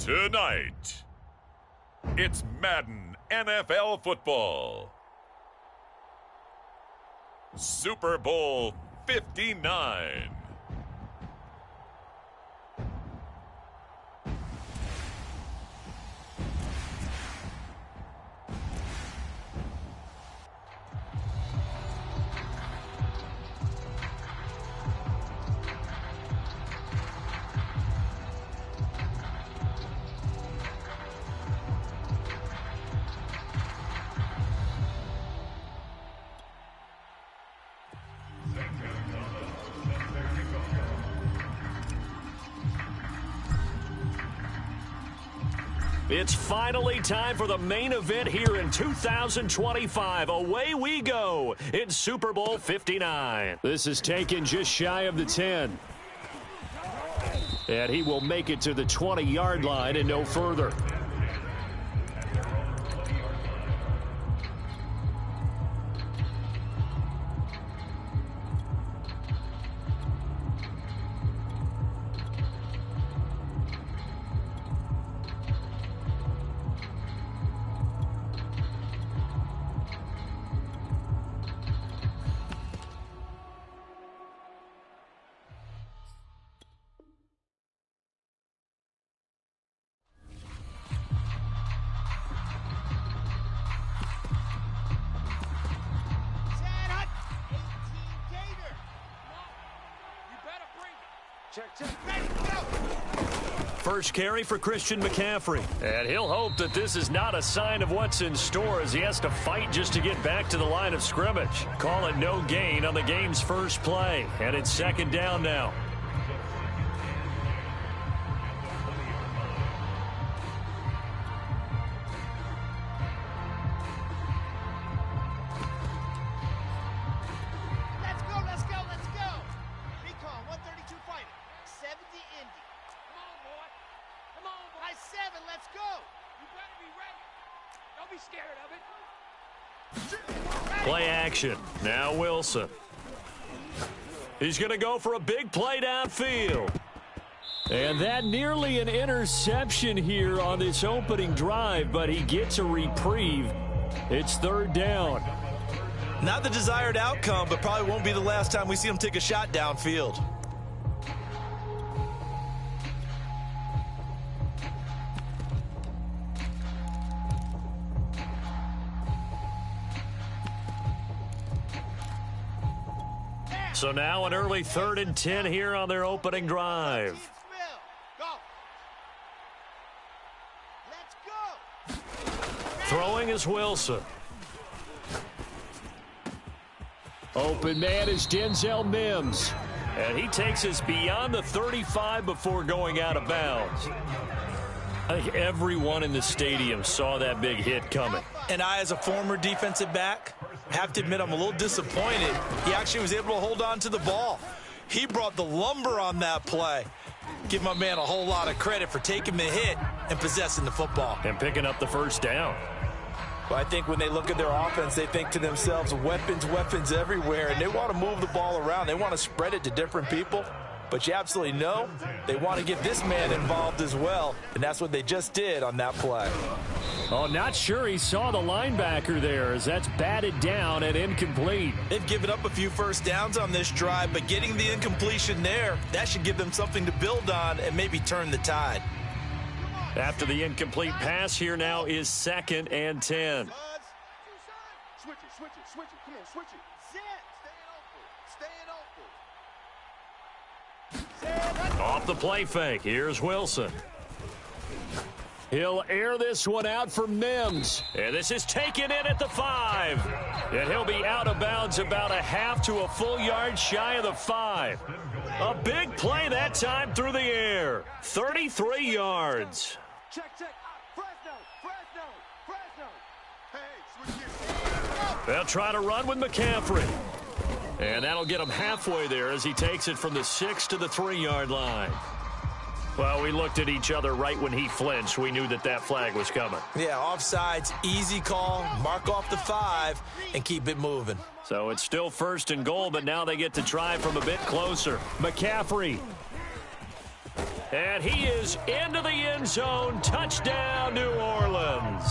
Tonight, it's Madden NFL Football. Super Bowl 59. It's finally time for the main event here in 2025. Away we go in Super Bowl 59. This is taken just shy of the 10. And he will make it to the 20-yard line and no further. First carry for Christian McCaffrey. And he'll hope that this is not a sign of what's in store as he has to fight just to get back to the line of scrimmage. Call it no gain on the game's first play. And it's second down now. Play action. Now Wilson. He's going to go for a big play downfield. And that nearly an interception here on this opening drive, but he gets a reprieve. It's third down. Not the desired outcome, but probably won't be the last time we see him take a shot downfield. So now an early 3rd and 10 here on their opening drive. Throwing is Wilson. Open man is Denzel Mims. And he takes us beyond the 35 before going out of bounds. I think everyone in the stadium saw that big hit coming. And I, as a former defensive back, have to admit I'm a little disappointed. He actually was able to hold on to the ball. He brought the lumber on that play. Give my man a whole lot of credit for taking the hit and possessing the football. And picking up the first down. Well, I think when they look at their offense, they think to themselves, weapons everywhere, and they want to move the ball around. They want to spread it to different people. But you absolutely know they want to get this man involved as well, and that's what they just did on that play. Oh, not sure he saw the linebacker there as that's batted down and incomplete. They've given up a few first downs on this drive, but getting the incompletion there, that should give them something to build on and maybe turn the tide. After the incomplete pass, here now is 2nd and 10. Switch it. Come on, switch it. Off the play fake, here's Wilson. He'll air this one out for Mims. And this is taken in at the 5. And he'll be out of bounds about a half to a full yard shy of the 5. A big play that time through the air. 33 yards. Check. Fresno. Hey, switch it. They'll try to run with McCaffrey. And that'll get him halfway there as he takes it from the 6 to the 3-yard line. Well, we looked at each other right when he flinched. We knew that that flag was coming. Yeah, offsides, easy call, mark off the 5, and keep it moving. So it's still 1st and goal, but now they get to try from a bit closer. McCaffrey. And he is into the end zone. Touchdown, New Orleans.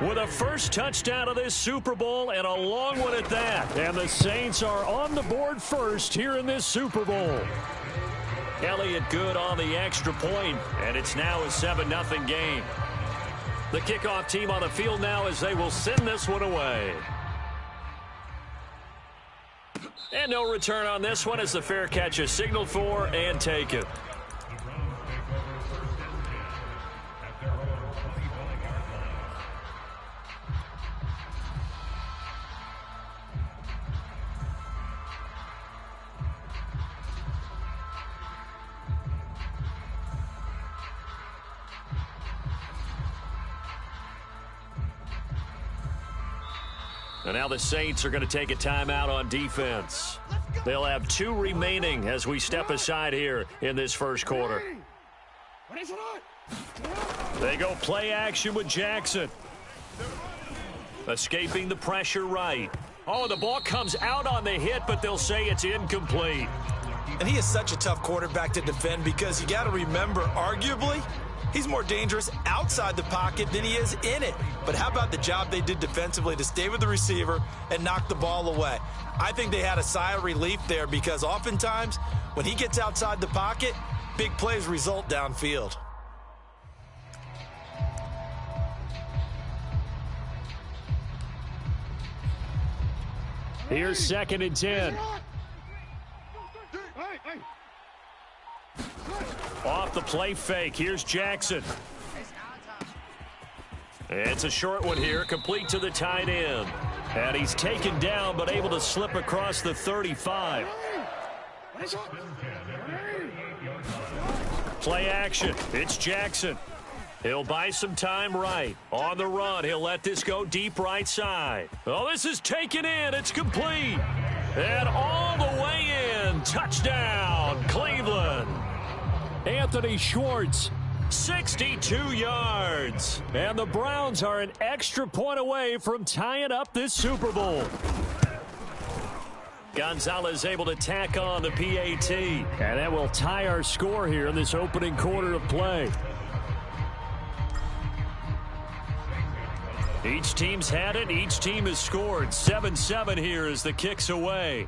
With a first touchdown of this Super Bowl and a long one at that. And the Saints are on the board first here in this Super Bowl. Elliott good on the extra point, and it's now a 7-0 game. The kickoff team on the field now as they will send this one away. And no return on this one as the fair catch is signaled for and taken. And now the Saints are going to take a timeout on defense. They'll have 2 remaining as we step aside here in this first quarter. They go play action with Jackson. Escaping the pressure right. Oh, the ball comes out on the hit, but they'll say it's incomplete. And he is such a tough quarterback to defend because you got to remember, arguably, he's more dangerous outside the pocket than he is in it. But how about the job they did defensively to stay with the receiver and knock the ball away? I think they had a sigh of relief there because oftentimes when he gets outside the pocket, big plays result downfield. Here's 2nd and 10. Off the play fake. Here's Jackson. It's a short one here, complete to the tight end. And he's taken down, but able to slip across the 35. Play action. It's Jackson. He'll buy some time right. On the run, he'll let this go deep right side. Oh, this is taken in. It's complete. And all the way in. Touchdown, Cleveland. Anthony Schwartz, 62 yards. And the Browns are an extra point away from tying up this Super Bowl. Gonzalez able to tack on the PAT. And that will tie our score here in this opening quarter of play. Each team's had it. Each team has scored. 7-7 here as the kick's away.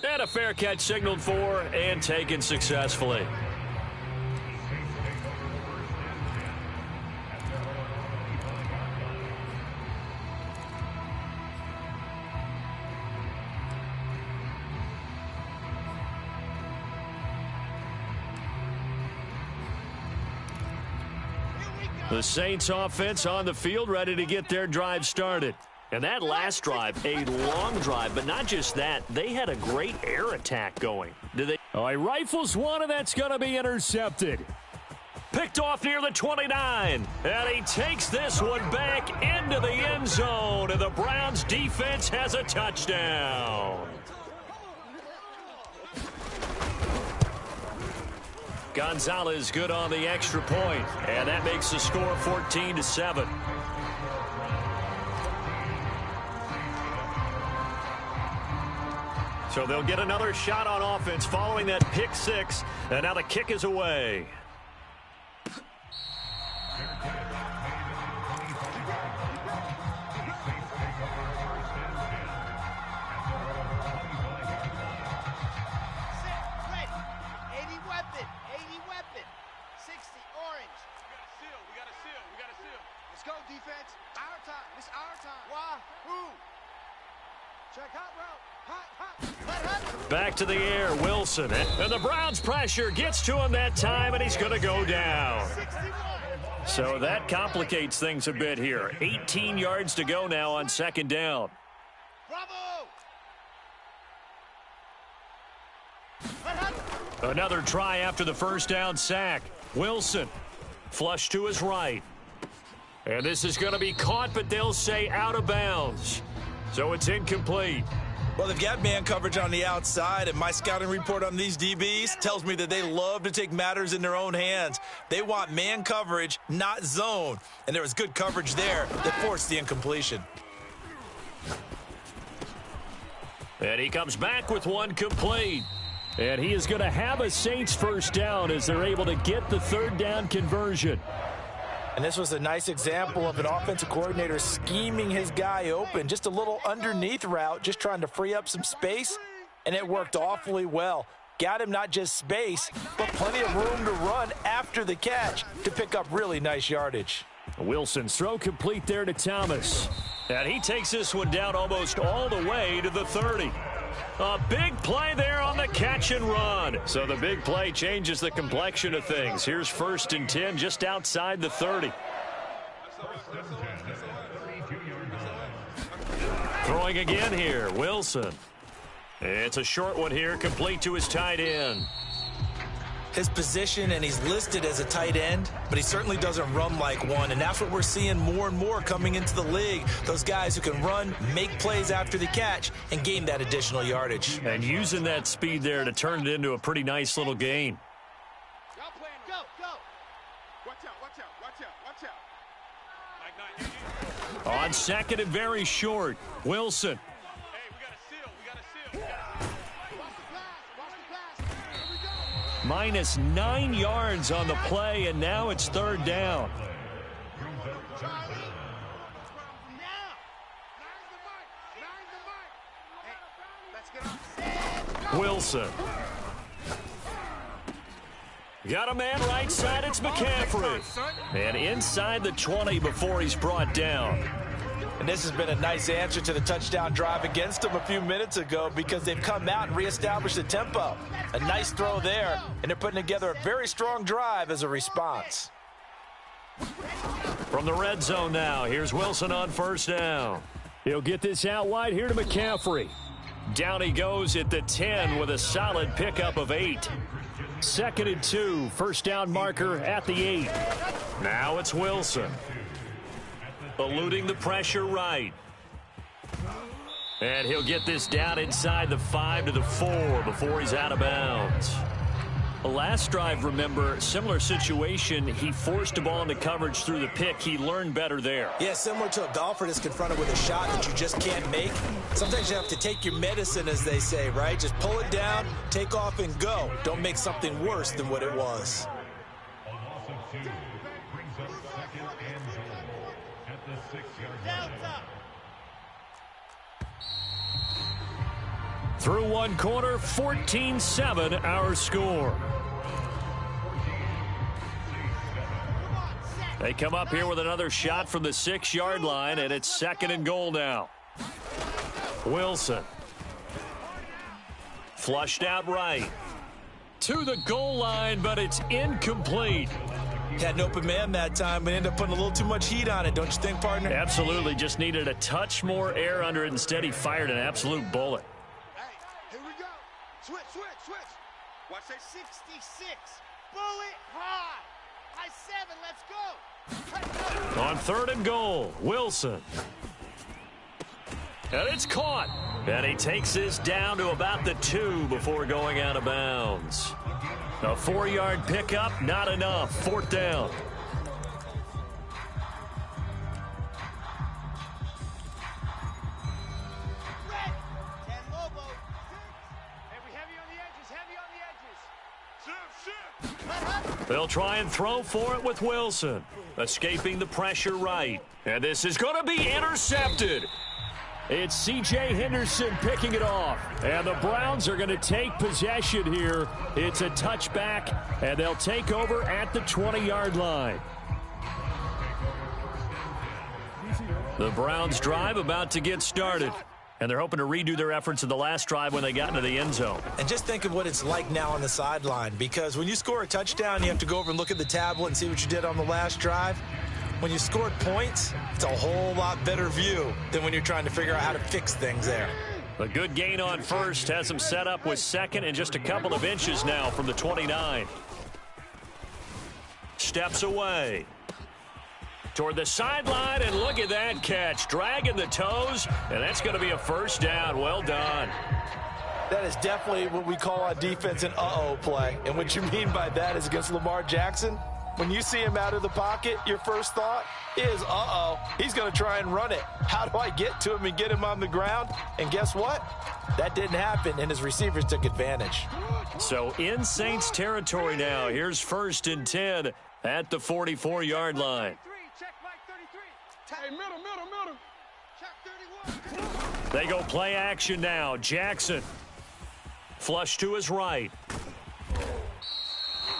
And a fair catch signaled for and taken successfully. The Saints offense on the field ready to get their drive started. And that last drive, a long drive, but not just that. They had a great air attack going. Did they? Oh, he rifles one, and that's going to be intercepted. Picked off near the 29. And he takes this one back into the end zone. And the Browns defense has a touchdown. Gonzalez good on the extra point. And that makes the score 14-7. So they'll get another shot on offense following that pick six. And now the kick is away. Back to the air, Wilson. And the Browns pressure gets to him that time, and he's going to go down. So that complicates things a bit here. 18 yards to go now on second down. Another try after the first down sack. Wilson, flush to his right. And this is going to be caught, but they'll say out of bounds. So it's incomplete. Well, they've got man coverage on the outside, and my scouting report on these DBs tells me that they love to take matters in their own hands. They want man coverage, not zone. And there was good coverage there that forced the incompletion. And he comes back with one complete. And he is going to have a Saints first down as they're able to get the third down conversion. And this was a nice example of an offensive coordinator scheming his guy open. Just a little underneath route, just trying to free up some space, and it worked awfully well. Got him not just space, but plenty of room to run after the catch to pick up really nice yardage. Wilson's throw complete there to Thomas. And he takes this one down almost all the way to the 30. A big play there on the catch and run. So the big play changes the complexion of things. Here's 1st and 10 just outside the 30. Throwing again here, Wilson. It's a short one here, complete to his tight end. His position, and he's listed as a tight end, but he certainly doesn't run like one, and that's what we're seeing more and more coming into the league. Those guys who can run, make plays after the catch, and gain that additional yardage. And using that speed there to turn it into a pretty nice little gain. Y'all playing, go, go. Watch out, watch out, watch out, watch out. On 2nd and very short, Wilson. Minus 9 yards on the play, and now it's 3rd down. Wilson. Got a man right side, it's McCaffrey. And inside the 20 before he's brought down. And this has been a nice answer to the touchdown drive against them a few minutes ago because they've come out and reestablished the tempo. A nice throw there, and they're putting together a very strong drive as a response. From the red zone now, here's Wilson on 1st down. He'll get this out wide here to McCaffrey. Down he goes at the 10 with a solid pickup of 8. 2nd and 2, 1st down marker at the 8. Now it's Wilson. Eluding the pressure right. And he'll get this down inside the 5 to the 4 before he's out of bounds. The last drive, remember, similar situation. He forced the ball into coverage through the pick. He learned better there. Yeah, similar to a golfer that's confronted with a shot that you just can't make. Sometimes you have to take your medicine, as they say, right? Just pull it down, take off, and go. Don't make something worse than what it was. Through one quarter, 14-7 our score. They come up here with another shot from the 6-yard line, and it's 2nd and goal now. Wilson. Flushed out right. To the goal line, but it's incomplete. Had an open man that time, but ended up putting a little too much heat on it, don't you think, partner? Absolutely. Just needed a touch more air under it. Instead, he fired an absolute bullet. Here we go. Switch, switch, switch. Watch that 66. Bullet high. High 7, let's go. On 3rd and goal, Wilson. And it's caught. And he takes this down to about the 2 before going out of bounds. A 4-yard pickup, not enough. 4th down. They'll try and throw for it with Wilson. Escaping the pressure right. And this is going to be intercepted. It's C.J. Henderson picking it off. And the Browns are going to take possession here. It's a touchback, and they'll take over at the 20-yard line. The Browns drive about to get started. And they're hoping to redo their efforts in the last drive when they got into the end zone. And just think of what it's like now on the sideline, because when you score a touchdown, you have to go over and look at the tablet and see what you did on the last drive. When you scored points, it's a whole lot better view than when you're trying to figure out how to fix things there. A good gain on 1st has them set up with 2nd and just a couple of inches now from the 29. Steps away. Toward the sideline, and look at that catch. Dragging the toes, and that's going to be a 1st down. Well done. That is definitely what we call on defense an uh-oh play. And what you mean by that is against Lamar Jackson, When you see him out of the pocket, your first thought is, uh-oh, he's going to try and run it. How do I get to him and get him on the ground? And guess what? That didn't happen, and his receivers took advantage. So in Saints territory now. Here's 1st and 10 at the 44-yard line. Check Mike 33. Hey, middle. Check 31. They go play action now. Jackson. Flush to his right.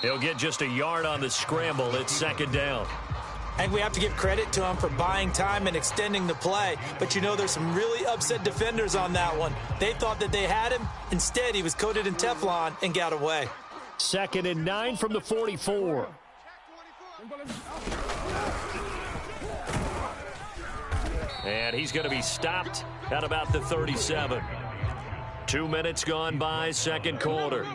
He'll get just a yard on the scramble. It's 2nd down. I think we have to give credit to him for buying time and extending the play. But you know, there's some really upset defenders on that one. They thought that they had him. Instead, he was coated in Teflon and got away. 2nd and 9 from the 44. And he's going to be stopped at about the 37. 2 minutes gone by, 2nd quarter.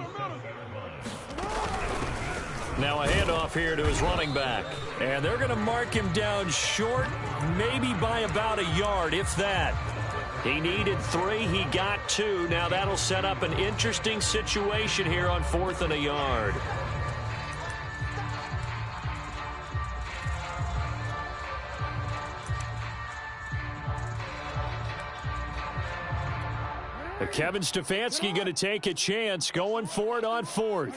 Now a handoff here to his running back. And they're going to mark him down short, maybe by about a yard, if that. He needed 3, he got 2. Now that'll set up an interesting situation here on 4th and a yard. Kevin Stefanski going to take a chance, going for it on 4th.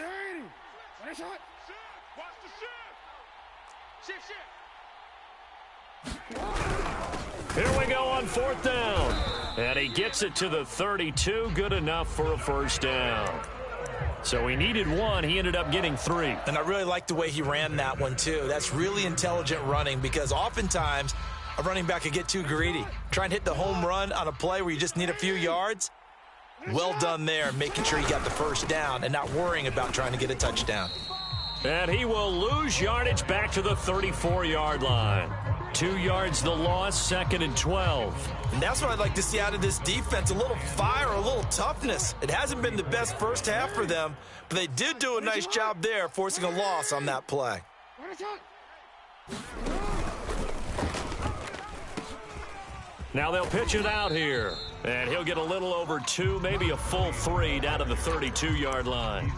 Here we go on 4th down. And he gets it to the 32. Good enough for a 1st down. So he needed 1. He ended up getting 3. And I really like the way he ran that one, too. That's really intelligent running because oftentimes a running back could get too greedy. Try and hit the home run on a play where you just need a few yards. Well done there, making sure he got the 1st down and not worrying about trying to get a touchdown. And he will lose yardage back to the 34-yard line. 2 yards the loss, 2nd and 12. And that's what I'd like to see out of this defense, a little fire, a little toughness. It hasn't been the best first half for them, but they did do a nice job there, forcing a loss on that play. Now they'll pitch it out here. And he'll get a little over 2, maybe a full 3 down to the 32-yard line.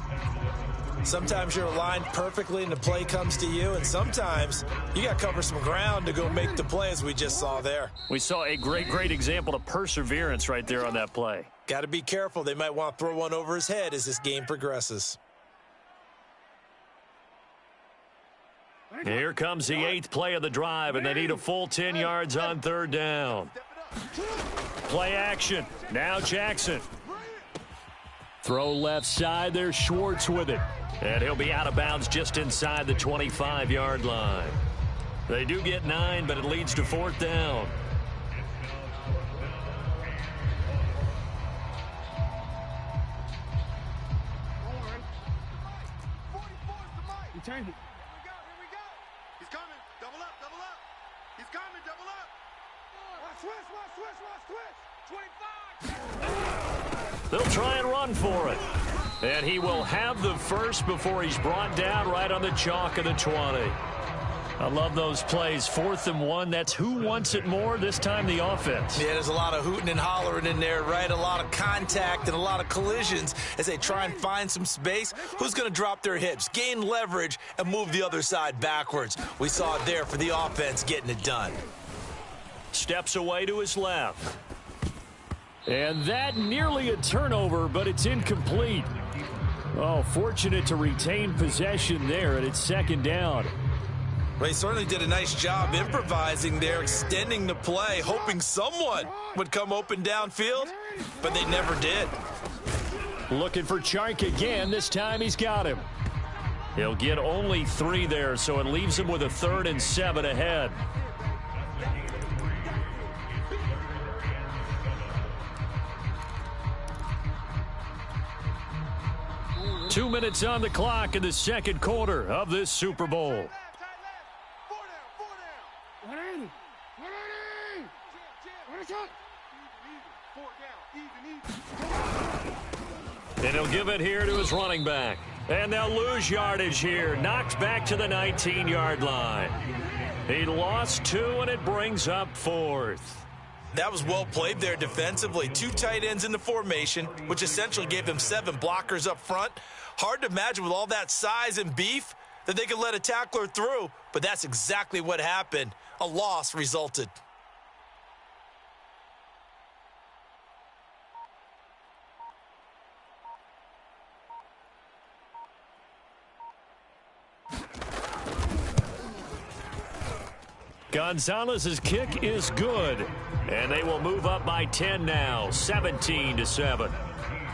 Sometimes you're aligned perfectly and the play comes to you, and sometimes you got to cover some ground to go make the play, as we just saw there. We saw a great example of perseverance right there on that play. Got to be careful. They might want to throw one over his head as this game progresses. Here comes the 8th play of the drive, and they need a full 10 yards on 3rd down. Play action. Now Jackson. Throw left side. There's Schwartz with it. And he'll be out of bounds just inside the 25-yard line. They do get 9, but it leads to 4th down. Here we go. He's coming. Double up. He's coming. Double up. Watch switch. 25. They'll try and run for it. And he will have the first before he's brought down right on the chalk of the 20. I love those plays. 4th and 1. That's who wants it more, this time the offense. Yeah, there's a lot of hooting and hollering in there, right? A lot of contact and a lot of collisions as they try and find some space. Who's going to drop their hips, gain leverage, and move the other side backwards? We saw it there for the offense getting it done. Steps away to his left. And that nearly a turnover, but it's incomplete. Oh, fortunate to retain possession there, and it's 2nd down. Well, he certainly did a nice job improvising there, extending the play, hoping someone would come open downfield, but they never did. Looking for Chark again. This time he's got him. He'll get only 3 there, so it leaves him with a 3rd and 7 ahead. Two minutes on the clock in the 2nd quarter of this Super Bowl. And he'll give it here to his running back. And they'll lose yardage here. Knocked back to the 19-yard line. He lost 2, and it brings up 4th. That was well played there defensively. 2 tight ends in the formation, which essentially gave them 7 blockers up front. Hard to imagine with all that size and beef that they could let a tackler through, but that's exactly what happened. A loss resulted. Gonzalez's kick is good, and they will move up by 10 now, 17-7.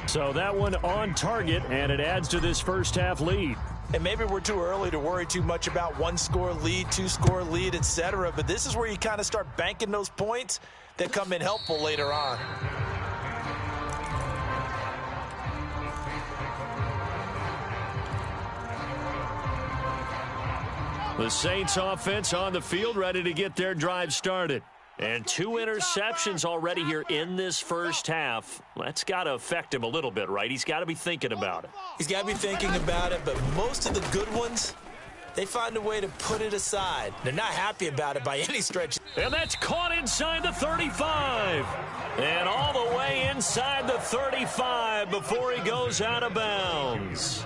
So that one on target, and it adds to this first half lead. And maybe we're too early to worry too much about one-score lead, two-score lead, etc. But this is where you kind of start banking those points that come in helpful later on. The Saints offense on the field, ready to get their drive started. And 2 interceptions already here in this first half. That's got to affect him a little bit, right? He's got to be thinking about it. He's got to be thinking about it, but most of the good ones, they find a way to put it aside. They're not happy about it by any stretch. And that's caught inside the 35. And all the way inside the 35 before he goes out of bounds.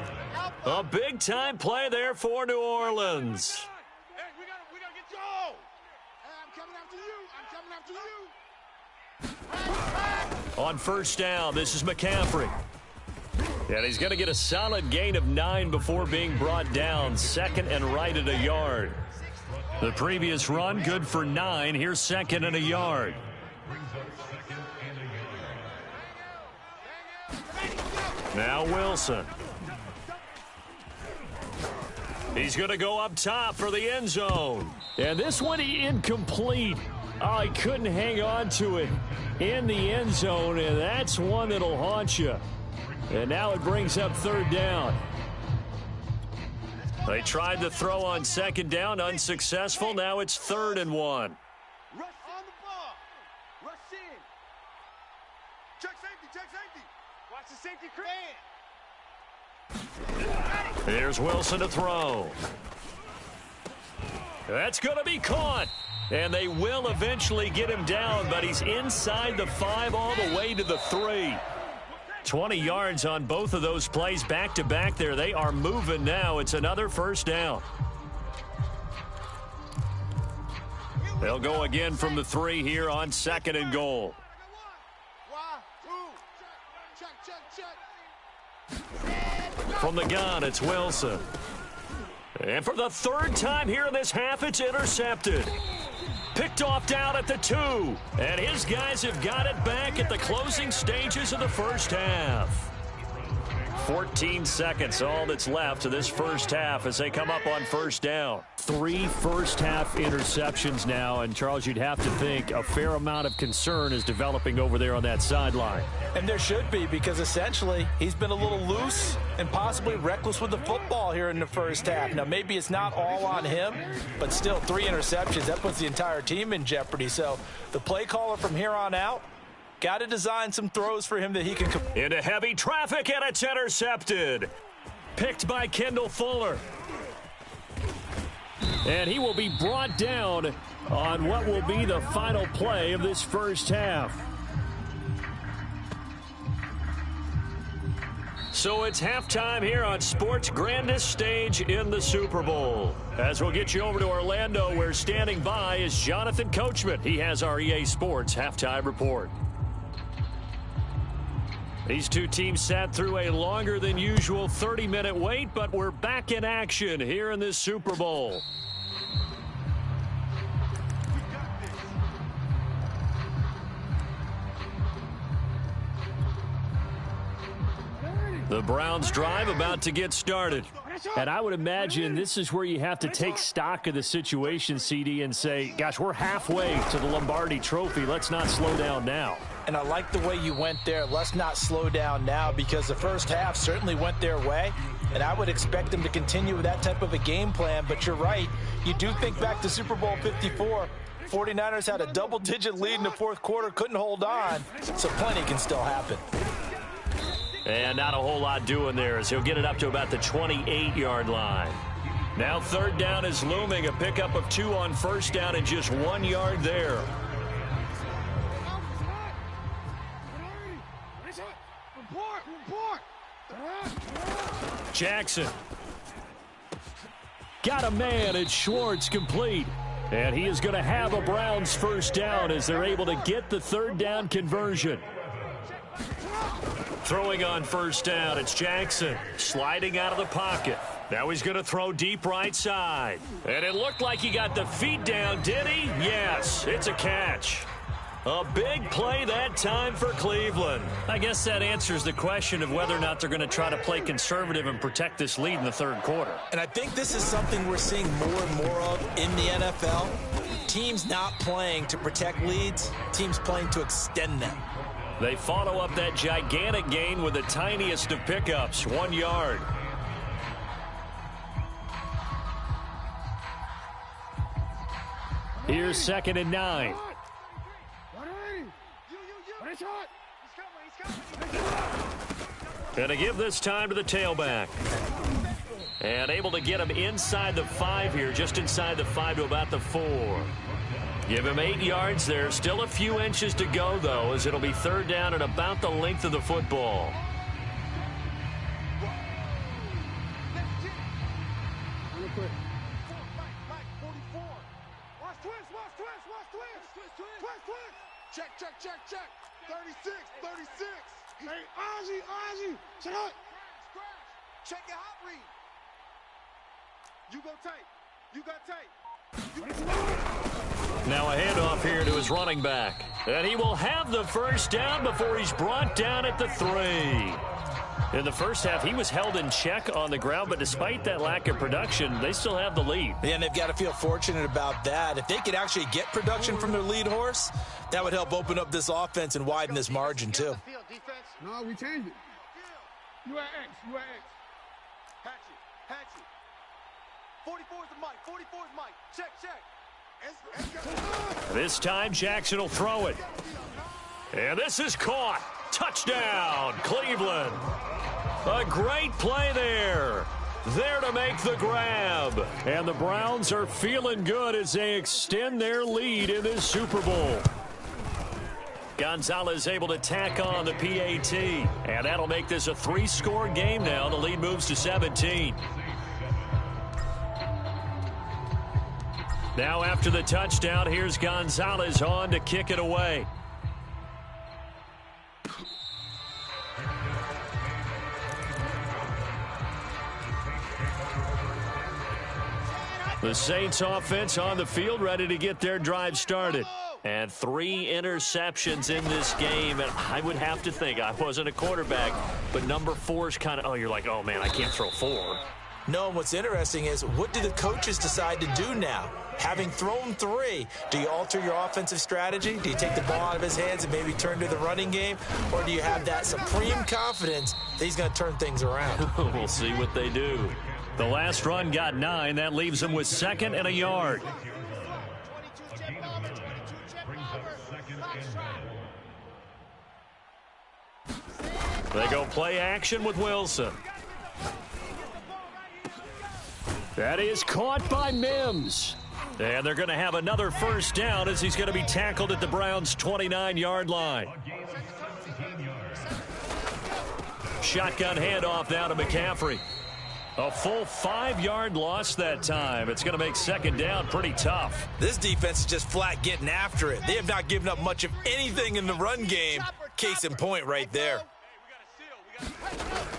A big-time play there for New Orleans. Hey, we gotta get Joe. Hey, I'm coming after you. On first down, this is McCaffrey. And he's going to get a solid gain of 9 before being brought down. Second and right at a yard. The previous run, good for 9. Here's second and a yard. Now Wilson. He's going to go up top for the end zone. And this one incomplete. Oh, he couldn't hang on to it in the end zone, and that's one that'll haunt you. And now it brings up third down. They tried to throw on second down, unsuccessful. Now it's 3rd and 1. Rush on the ball. Rush in. Check safety. Watch the safety creep. Here's Wilson to throw. That's going to be caught. And they will eventually get him down, but he's inside the 5 all the way to the 3. 20 yards on both of those plays back-to-back there. They are moving now. It's another first down. They'll go again from the 3 here on 2nd and goal. From the gun, it's Wilson. And for the 3rd time here in this half, it's intercepted. Picked off down at the 2. And his guys have got it back at the closing stages of the first half. 14 seconds, all that's left to this first half as they come up on first down. 3 first-half interceptions now, and Charles, you'd have to think a fair amount of concern is developing over there on that sideline. And there should be, because essentially he's been a little loose and possibly reckless with the football here in the first half. Now, maybe it's not all on him, but still 3 interceptions. That puts the entire team in jeopardy. So the play caller from here on out, got to design some throws for him that he can... Into heavy traffic, and it's intercepted. Picked by Kendall Fuller. And he will be brought down on what will be the final play of this first half. So it's halftime here on sports' grandest stage in the Super Bowl. As we'll get you over to Orlando, where standing by is Jonathan Coachman. He has our EA Sports halftime report. These two teams sat through a longer than usual 30-minute wait, but we're back in action here in this Super Bowl. The Browns drive about to get started. And I would imagine this is where you have to take stock of the situation, CD, and say, gosh, we're halfway to the Lombardi Trophy. Let's not slow down now. And I like the way you went there. Let's not slow down now, because the first half certainly went their way. And I would expect them to continue with that type of a game plan. But you're right. You do think back to Super Bowl 54. 49ers had a double-digit lead in the fourth quarter, couldn't hold on. So plenty can still happen. And not a whole lot doing there as he'll get it up to about the 28-yard line. Now 3rd down is looming. A pickup of 2 on first down and just 1 yard there. Jackson. got a man. It's Schwartz, complete. And he is going to have a Browns first down as they're able to get the third down conversion. Throwing on first down, it's Jackson sliding out of the pocket. Now he's going to throw deep right side. And it looked like he got the feet down, did he? Yes, it's a catch. A big play that time for Cleveland. I guess that answers the question of whether or not they're going to try to play conservative and protect this lead in the third quarter. And I think this is something we're seeing more and more of in the NFL. Teams not playing to protect leads, teams playing to extend them. They follow up that gigantic gain with the tiniest of pickups, 1 yard. Here's 2nd and 9. Going to give this time to the tailback. And able to get him inside the 5 here, just inside the 5 to about the 4. Give him 8 yards there. Still a few inches to go, though, as it'll be third down at about the length of the football. Check. 36. Hey, Ozzie, check out. Check your hot read. You go tight. Now a handoff here to his running back. And he will have the first down before he's brought down at the 3. In the first half, he was held in check on the ground, but despite that lack of production, they still have the lead. Yeah, and they've got to feel fortunate about that. If they could actually get production from their lead horse, that would help open up this offense and widen this margin, too. No, we changed it. You at X. Hatchet. 44 is the mic. Check. This time, Jackson will throw it. And this is caught. Touchdown, Cleveland. A great play there. There to make the grab. And the Browns are feeling good as they extend their lead in this Super Bowl. Gonzalez able to tack on the PAT. And that'll make this a 3-score game now. The lead moves to 17. Now after the touchdown, here's Gonzalez on to kick it away. The Saints offense on the field, ready to get their drive started. And 3 interceptions in this game. And I would have to think, I wasn't a quarterback, but number 4 is kind of, you're like, oh, man, I can't throw 4. No, and what's interesting is, what do the coaches decide to do now? Having thrown 3, do you alter your offensive strategy? Do you take the ball out of his hands and maybe turn to the running game? Or do you have that supreme confidence that he's going to turn things around? We'll see what they do. The last run got 9. That leaves them with 2nd and a yard. They go play action with Wilson. That is caught by Mims. And they're going to have another first down as he's going to be tackled at the Browns' 29-yard line. Shotgun handoff now to McCaffrey. A full 5-yard loss that time. It's going to make 2nd down pretty tough. This defense is just flat getting after it. They have not given up much of anything in the run game. Case in point right there.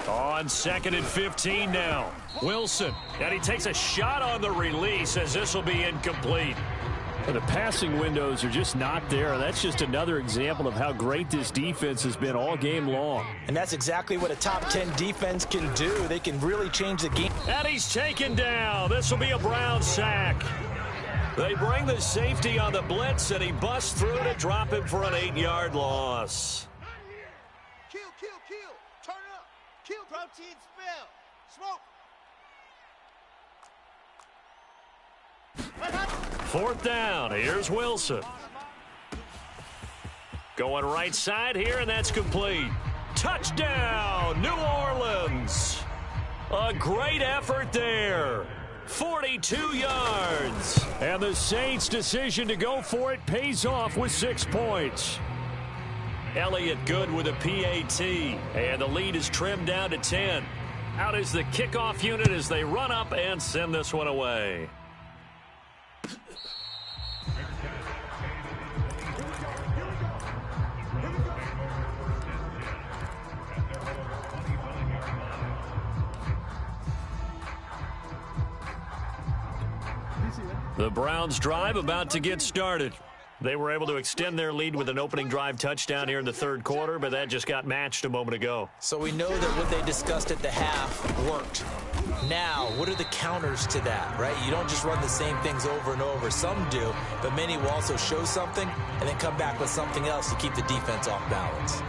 On 2nd and 15 now. Wilson, and he takes a shot on the release as this will be incomplete. The passing windows are just not there. That's just another example of how great this defense has been all game long. And that's exactly what a top 10 defense can do. They can really change the game. And he's taken down. This will be a Brown sack. They bring the safety on the blitz, and he busts through to drop him for an 8-yard loss. Kill. Turn it up. Kill. Protein spill. Smoke. 4th down. Here's Wilson. Going right side here, and that's complete. Touchdown, New Orleans. A great effort there. 42 yards. And the Saints' decision to go for it pays off with 6 points. Elliott good with a PAT. And the lead is trimmed down to 10. Out is the kickoff unit as they run up and send this one away. The Browns drive about to get started. They were able to extend their lead with an opening drive touchdown here in the third quarter, but that just got matched a moment ago. So we know that what they discussed at the half worked. Now, what are the counters to that, right? You don't just run the same things over and over. Some do, but many will also show something and then come back with something else to keep the defense off balance.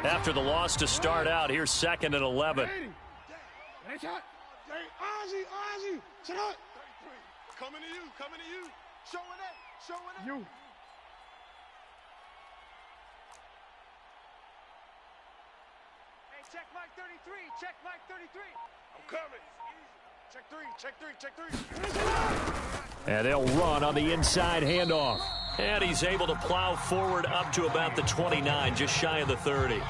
After the loss to start out, here's 2nd and 11. Ozzy, sit up. Coming to you. Showing it. You. Hey, check Mike 33. I'm coming. Check three. And they'll run on the inside handoff. And he's able to plow forward up to about the 29, just shy of the 30.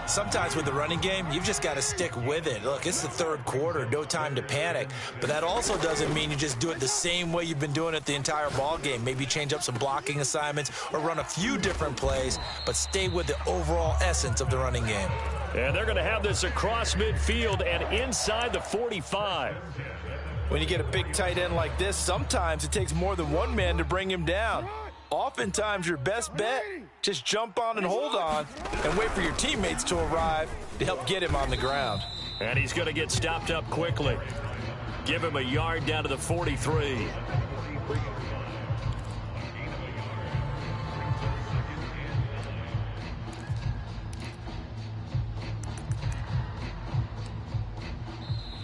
Sometimes with the running game, you've just got to stick with it. Look, it's the third quarter, no time to panic. But that also doesn't mean you just do it the same way you've been doing it the entire ball game. Maybe change up some blocking assignments or run a few different plays, but stay with the overall essence of the running game. And they're going to have this across midfield and inside the 45. When you get a big tight end like this, sometimes it takes more than one man to bring him down. Oftentimes, your best bet, just jump on and hold on and wait for your teammates to arrive to help get him on the ground. And he's going to get stopped up quickly. Give him a yard down to the 43.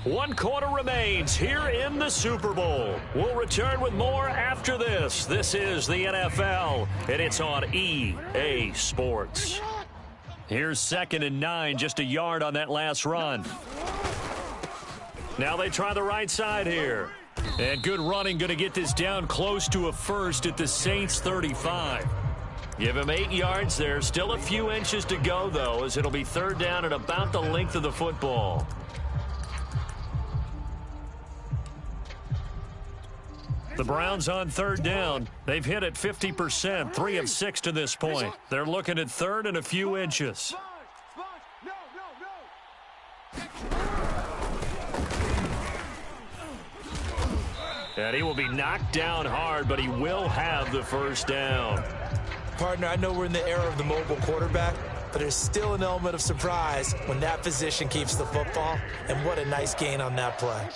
One quarter remains here in the Super Bowl. We'll return with more after this. This is the NFL, and it's on EA Sports. Here's 2nd and 9, just a yard on that last run. Now they try the right side here. And good running, going to get this down close to a first at the Saints 35. Give him 8 yards there. Still a few inches to go, though, as it'll be 3rd down at about the length of the football. The Browns on 3rd down. They've hit it 50%, 3 of 6 to this point. They're looking at 3rd and a few inches. And he will be knocked down hard, but he will have the 1st down. Partner, I know we're in the era of the mobile quarterback, but there's still an element of surprise when that position keeps the football, and what a nice gain on that play.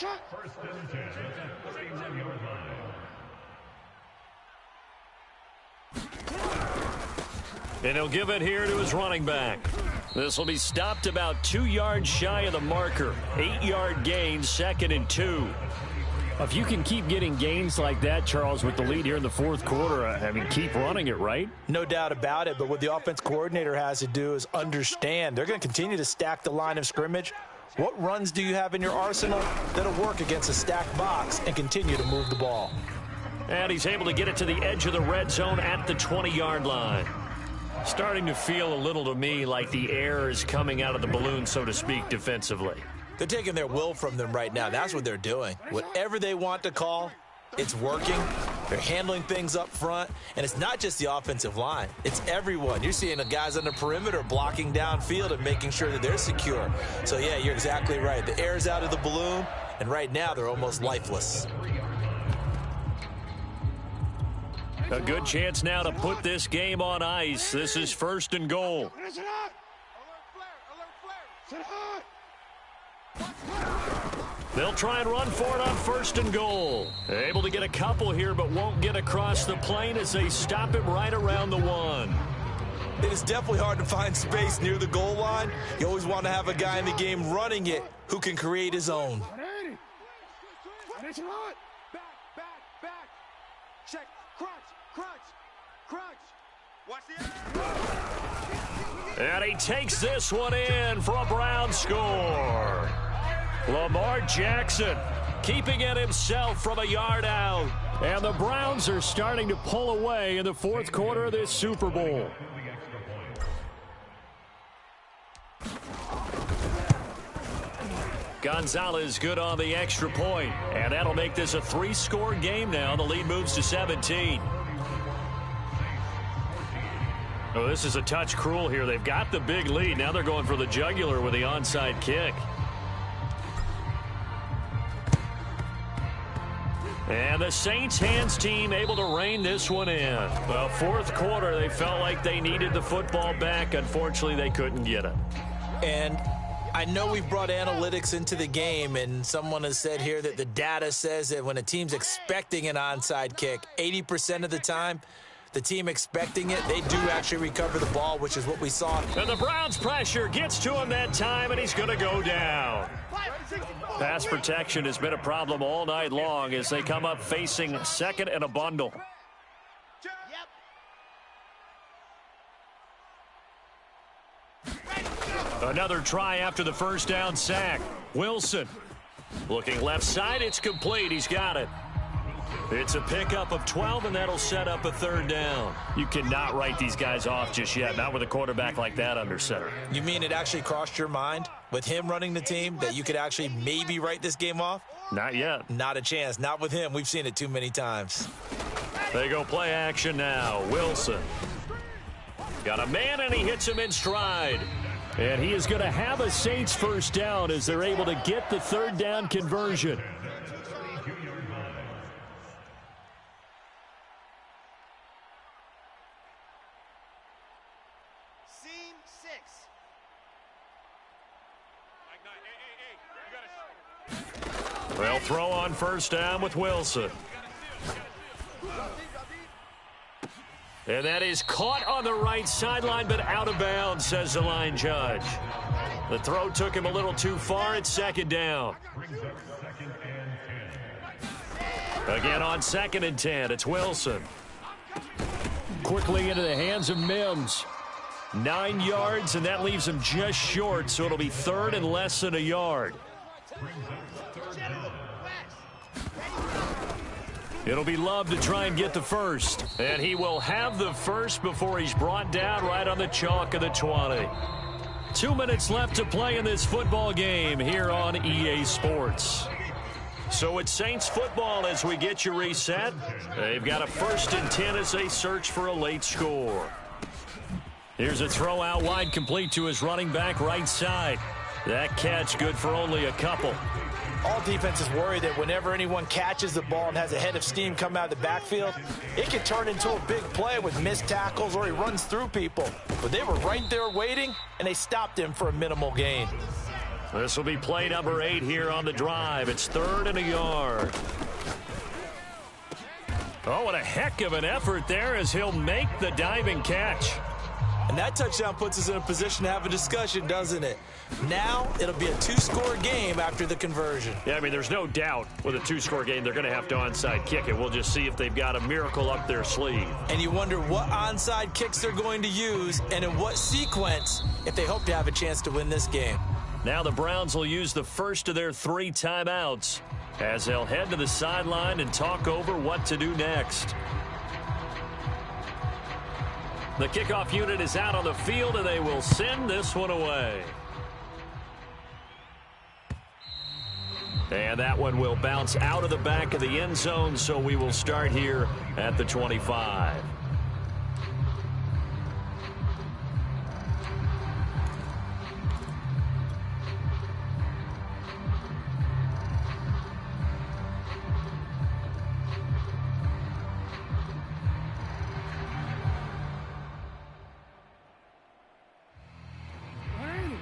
And he'll give it here to his running back. This will be stopped about 2 yards shy of the marker. 8-yard gain, 2nd and 2. If you can keep getting gains like that, Charles, with the lead here in the 4th quarter, I mean, keep running it, right? No doubt about it, but what the offense coordinator has to do is understand they're going to continue to stack the line of scrimmage. What runs do you have in your arsenal that'll work against a stacked box and continue to move the ball? And he's able to get it to the edge of the red zone at the 20-yard line. Starting to feel a little to me like the air is coming out of the balloon, so to speak, defensively. They're taking their will from them right now. That's what they're doing. Whatever they want to call, it's working. They're handling things up front. And it's not just the offensive line. It's everyone. You're seeing the guys on the perimeter blocking downfield and making sure that they're secure. So, yeah, you're exactly right. The air's out of the balloon, and right now they're almost lifeless. A good chance now to put this game on ice. This is 1st and goal. They'll try and run for it on 1st and goal. Able to get a couple here, but won't get across the plane as they stop him right around the 1. It is definitely hard to find space near the goal line. You always want to have a guy in the game running it who can create his own. Back. Check. Crunch. Watch the And he takes this one in for a Brown score. Lamar Jackson keeping it himself from a yard out. And the Browns are starting to pull away in the 4th quarter of this Super Bowl. Gonzalez good on the extra point, and that'll make this a 3-score game now. The lead moves to 17. Oh, this is a touch cruel here. They've got the big lead. Now they're going for the jugular with the onside kick. And the Saints hands team able to rein this one in. Well, fourth quarter, they felt like they needed the football back. Unfortunately, they couldn't get it. And I know we've brought analytics into the game, and someone has said here that the data says that when a team's expecting an onside kick, 80% of the time, the team expecting it, they do actually recover the ball, which is what we saw. And the Browns' pressure gets to him that time, and he's going to go down. Pass protection has been a problem all night long as they come up facing second and a bundle. Another try after the first down sack. Wilson looking left side. It's complete. He's got it. It's a pickup of 12, and that'll set up a third down. You cannot write these guys off just yet, not with a quarterback like that under center. You mean it actually crossed your mind with him running the team that you could actually maybe write this game off? Not yet. Not a chance. Not with him. We've seen it too many times. They go play action now. Wilson got a man, and he hits him in stride. And he is going to have a Saints first down as they're able to get the third down conversion. Seam 6. They'll throw on first down with Wilson. And that is caught on the right sideline, but out of bounds, says the line judge. The throw took him a little too far. It's second down. Again on 2nd and 10, it's Wilson. Quickly into the hands of Mims. 9 yards, and that leaves him just short, so it'll be third and less than a yard. It'll be Love to try and get the first. And he will have the first before he's brought down right on the chalk of the 20. 2 minutes left to play in this football game here on EA Sports. So it's Saints football as we get you reset. They've got a 1st and 10 as they search for a late score. Here's a throw out wide, complete to his running back right side. That catch good for only a couple. All defenses worry that whenever anyone catches the ball and has a head of steam come out of the backfield, it can turn into a big play with missed tackles or he runs through people. But they were right there waiting, and they stopped him for a minimal gain. This will be play number 8 here on the drive. It's 3rd and a yard. Oh, what a heck of an effort there as he'll make the diving catch. And that touchdown puts us in a position to have a discussion, doesn't it? Now it'll be a 2-score game after the conversion. Yeah, I mean, there's no doubt with a 2-score game they're going to have to onside kick it. We'll just see if they've got a miracle up their sleeve. And you wonder what onside kicks they're going to use and in what sequence if they hope to have a chance to win this game. Now the Browns will use the first of their 3 timeouts as they'll head to the sideline and talk over what to do next. The kickoff unit is out on the field, and they will send this one away. And that one will bounce out of the back of the end zone, so we will start here at the 25.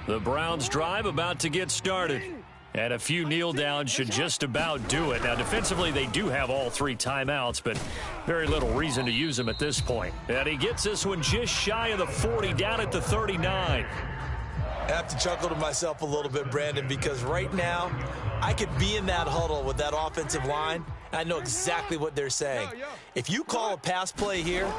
The Browns drive about to get started. And a few kneel downs should just about do it. Now, defensively, they do have all 3 timeouts, but very little reason to use them at this point. And he gets this one just shy of the 40, down at the 39. I have to chuckle to myself a little bit, Brandon, because right now I could be in that huddle with that offensive line, and I know exactly what they're saying. If you call a pass play here,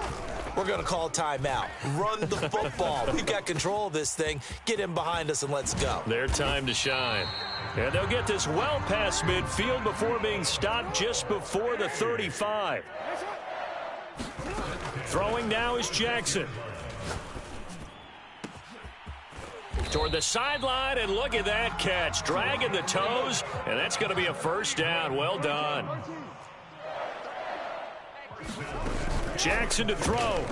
we're going to call timeout. Run the football. We've got control of this thing. Get in behind us and let's go. Their time to shine. And they'll get this well past midfield before being stopped just before the 35. Throwing now is Jackson. toward the sideline, and look at that catch. Dragging the toes, and that's going to be a first down. Well done. Jackson to throw.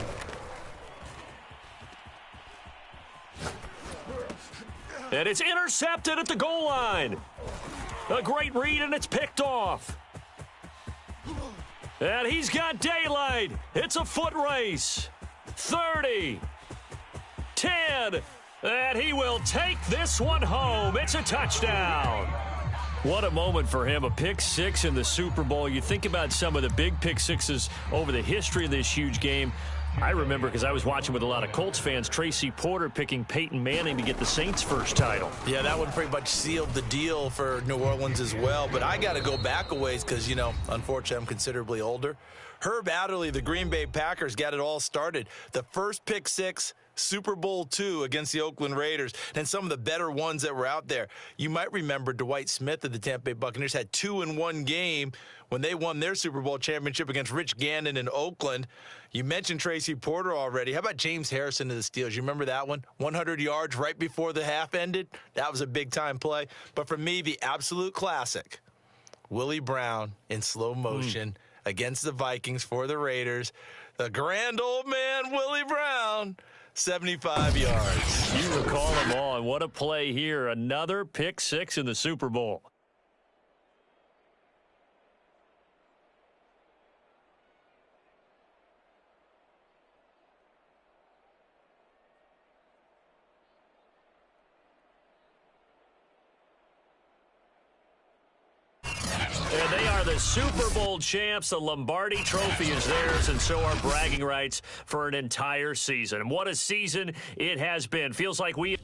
And it's intercepted at the goal line. A great read, and it's picked off. And he's got daylight. It's a foot race. 30. 10. And he will take this one home. It's a touchdown. What a moment for him. A pick six in the Super Bowl. You think about some of the big pick sixes over the history of this huge game. I remember, because I was watching with a lot of Colts fans, Tracy Porter picking Peyton Manning to get the Saints' first title. Yeah, that one pretty much sealed the deal for New Orleans as well. But I got to go back a ways because, you know, unfortunately I'm considerably older. Herb Adderley, the Green Bay Packers, got it all started. The first pick six, Super Bowl II against the Oakland Raiders, and some of the better ones that were out there. You might remember Dwight Smith of the Tampa Bay Buccaneers had 2 in one game when they won their Super Bowl championship against Rich Gannon in Oakland. You mentioned Tracy Porter already. How about James Harrison of the Steelers? You remember that one? 100 yards right before the half ended? That was a big-time play. But for me, the absolute classic, Willie Brown in slow motion against the Vikings for the Raiders. The grand old man, Willie Brown, 75 yards. You recall them all, and what a play here. Another pick six in the Super Bowl. And they are the Super Bowl champs. The Lombardi Trophy is theirs, and so are bragging rights for an entire season. And what a season it has been. Feels like we...